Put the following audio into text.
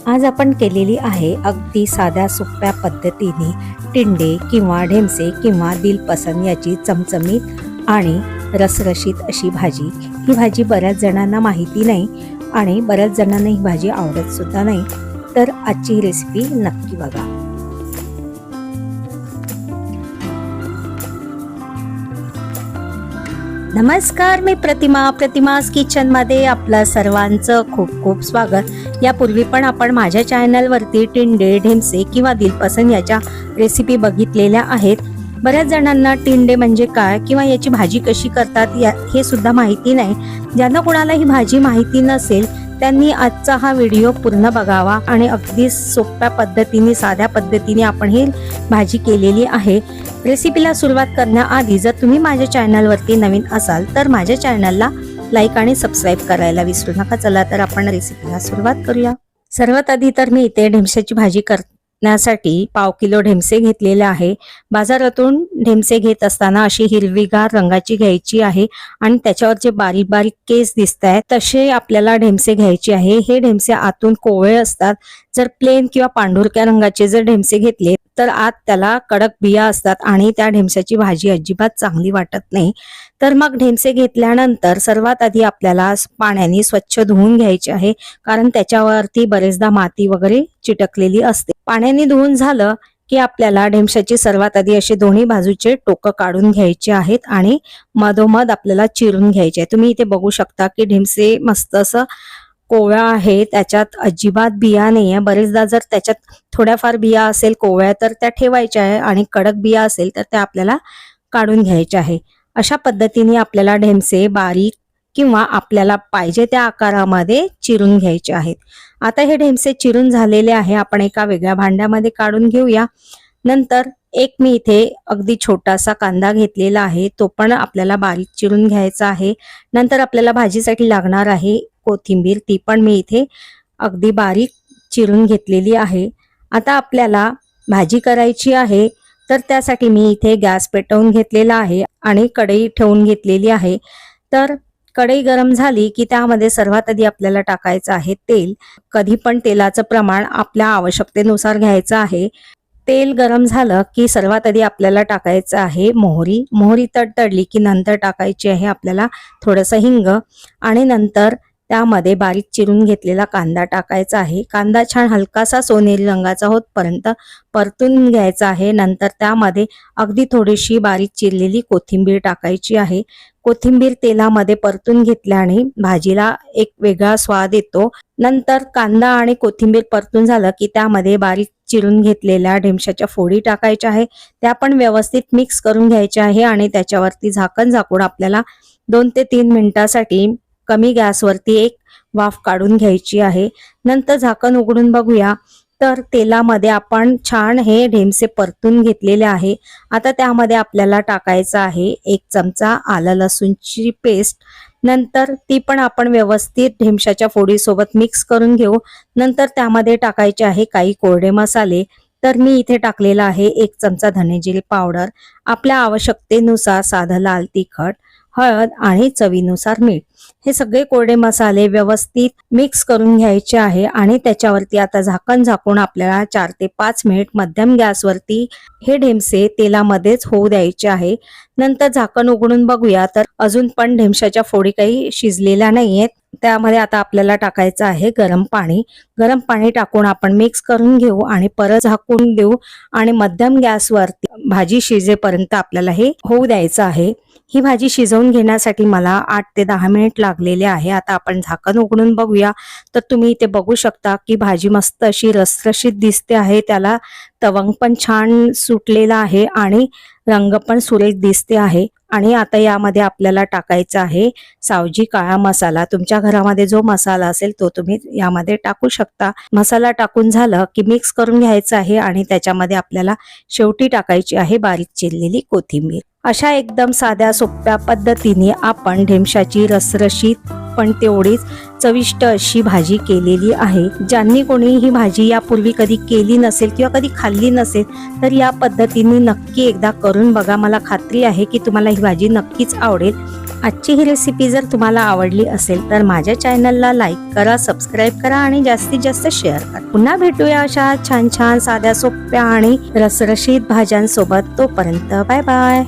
आज आपण केलेली आहे अगदी साध्या सोप्या पद्धतीने टिंडे किंवा ढेमसे किंवा दिलपसंद याची चमचमीत आणि रसरशीत अशी भाजी। ही भाजी बऱ्याच जणांना माहिती नाही आणि बऱ्याच जणांना ही भाजी आवडत सुद्धा नाही, तर आजची ही रेसिपी नक्की बघा। नमस्कार, मी प्रतिमास किचन मध्ये आपलं सर्वांचं खूप खूप स्वागत। यापूर्वी पण आपण माझ्या चॅनलवरती टिंडे ढेमसे किंवा दिलपसंद याच्या रेसिपी बघितलेल्या आहेत। बऱ्याच जणांना टिंडे म्हणजे काय किंवा याची भाजी कशी करतात हे सुद्धा माहिती नाही। ज्यांना कोणाला ही भाजी माहिती नसेल त्यांनी आजचा हा व्हिडिओ पूर्ण बघावा आणि अगदी सोप्या पद्धतीने साध्या पद्धतीने आपण ही भाजी केलेली आहे। रेसिपीला सुरुवात करण्याआधी जर तुम्ही माझ्या चॅनलवरती नवीन असाल तर माझ्या चॅनलला लाईक आणि सबस्क्राईब करायला विसरू नका। चला तर आपण रेसिपीला सुरुवात करूया। सर्वात आधी तर मी इथे ढेमशाची भाजी करण्यासाठी पाव किलो ढेमसे घेतलेले आहे। बाजारातून ढेमसे घेत असताना अशी हिरवीगार रंगाची घ्यायची आहे आणि त्याच्यावर जे बारीक बारीक केस दिसतायत तसे आपल्याला ढेमसे घ्यायचे आहे। हे ढेमसे आतून कोवळे असतात। जर प्लेन किंवा पांढुरक्या रंगाचे जर ढेमसे घेतले तर आत त्याला कडक बिया असतात आणि त्या ढेमशाची भाजी अजिबात चांगली वाटत नाही। तर मग ढेमसे घेतल्यानंतर सर्वात आधी आपल्याला पाण्याने स्वच्छ धुवून घ्यायचे आहे, कारण त्याच्यावरती बरेचदा माती वगैरे चिटकलेली असते। पाण्याने धुवून झालं की आपल्याला ढेमशाची सर्वात आधी असे दोन्ही बाजूचे टोकं काढून घ्यायचे आहेत आणि मधोमध आपल्याला चिरून घ्यायचे आहे। तुम्ही इथे बघू शकता की ढेमसे मस्त असं कोवळा आहे, त्याच्यात अजिबात बिया नाहीये। बरेचदा जर त्याच्यात थोड्याफार बिया असेल कोवळ्या तर त्या ठेवायच्या आहे आणि कडक बिया असेल तर त्या आपल्याला काढून घ्यायच्या आहे। अशा पद्धतीने आपल्याला ढेमसे बारीक किंवा आपल्याला पाहिजे त्या आकारामध्ये चिरून घ्यायचे आहेत। आता हे ढेमसे चिरून झालेले आहे, आपण एका वेगळ्या भांड्यामध्ये काढून घेऊया। नंतर एक मी इथे अगदी छोटासा कांदा घेतलेला आहे, तो पण आपल्याला बारीक चिरून घ्यायचा आहे। नंतर आपल्याला भाजीसाठी लागणार आहे कोथिंबीर, ती पण मी इथे अगदी बारीक चिरून घेतलेली आहे। आता आपल्याला भाजी करायची आहे तर त्यासाठी मी इथे गॅस पेटवून घेतलेला आहे आणि कढई ठेवून घेतलेली आहे। तर कढई गरम झाली की त्यामध्ये सर्वात आधी आपल्याला टाकायचं आहे तेल। कधी पण तेलाचं प्रमाण आपल्या आवश्यकतेनुसार घ्यायचं आहे। तेल गरम झालं की सर्वात आधी आपल्याला टाकायचं आहे मोहरी। मोहरी तडतडली की नंतर टाकायची आहे आपल्याला थोडंसं हिंग आणि नंतर त्यामध्ये बारीक चिरून घेतलेला कांदा टाकायचा आहे। कांदा छान हलकासा सोनेरी रंगाचा होतपर्यंत परतून घ्यायचा आहे। नंतर त्यामध्ये अगदी थोडीशी बारीक चिरलेली कोथिंबीर टाकायची आहे। कोथिंबीर तेलामध्ये परतून घेतल्याने भाजीला एक वेगळा स्वाद येतो। नंतर कांदा आणि कोथिंबीर परतून झालं की त्यामध्ये बारीक चिरून घेतलेल्या ढेमशाच्या फोडी टाकायच्या आहे। त्या पण व्यवस्थित मिक्स करून घ्यायच्या आहे आणि त्याच्यावरती झाकण झाकून आपल्याला 2 ते 3 मिनिटांसाठी कमी गॅसवरती एक वाफ काढून घ्यायची आहे। नंतर झाकण उघडून बघूया तर तेलामध्ये आपण छान हे ढेमसे परतून घेतलेले आहे। आता त्यामध्ये आपल्याला टाकायचं आहे 1 चमचा आलं लसूणची पेस्ट। नंतर ती पण आपण व्यवस्थित ढेमशाच्या फोडी सोबत मिक्स करून घेऊ। नंतर त्यामध्ये टाकायचे आहे काही कोरडे मसाले। तर मी इथे टाकलेला आहे 1 चमचा धने जिरे पावडर, आपल्या आवश्यकतेनुसार साधं लाल तिखट, हळद आणि चवीनुसार मीठ। हे सगळे कोरडे मसाले व्यवस्थित मिक्स करून घ्यायचे आहे आणि त्याच्यावरती आता झाकण झाकून आपल्याला 4 ते 5 मिनिट मध्यम गॅसवरती हे ढेमसे तेलामध्येच होऊ द्यायचे आहे। नंतर झाकण उघडून बघूया तर अजून पण ढेमशाच्या फोडी काही शिजलेल्या नाहीयेत। त्यामध्ये आता आपल्याला टाकायचं आहे गरम पाणी। गरम पाणी टाकून आपण मिक्स करून घेऊ आणि परत झाकून देऊ आणि मध्यम गॅसवरती भाजी शिजेपर्यंत आपल्याला हे होऊ द्यायचं आहे। ही भाजी शिजवून घेण्यासाठी मला 8 ते 10 मिनिट लागलेले आहे। आता आपण झाकण उघडून बघूया तर तुम्ही इथे बघू शकता की भाजी मस्त अशी रसरशीत दिसते आहे। त्याला तवंग पण छान सुटलेला आहे आणि रंग पण सुरेख दिसते आहे। आणि आता यामध्ये आपल्याला टाकायचा आहे सावजी काळा मसाला। तुमच्या घरामध्ये जो मसाला असेल तो तुम्ही यामध्ये टाकू शकता। मसाला टाकून झालं की मिक्स करून घ्यायचं आहे आणि त्याच्यामध्ये आपल्याला शेवटी टाकायची आहे बारीक चिरलेली कोथिंबीर। अशा एकदम साध्या सोप्या पद्धतीने आपण ढेमशाची रसरशीत पण तेवढीच चविष्ट अशी भाजी केलेली आहे। ज्यांनी कोणी ही भाजी यापूर्वी कधी केली नसेल किंवा कधी खाल्ली नसेल तर या पद्धतीने नक्की एकदा करून बघा। मला खात्री आहे की तुम्हाला ही भाजी नक्कीच आवडेल। आजची ही रेसिपी जर तुम्हाला आवडली असेल तर माझ्या चॅनलला लाईक करा, सबस्क्राईब करा आणि जास्तीत जास्त शेअर करा. पुन्हा भेटूया अशा छान छान साध्या सोप्या आणि रसरशीत भाज्यांसोबत. तोपर्यंत बाय बाय.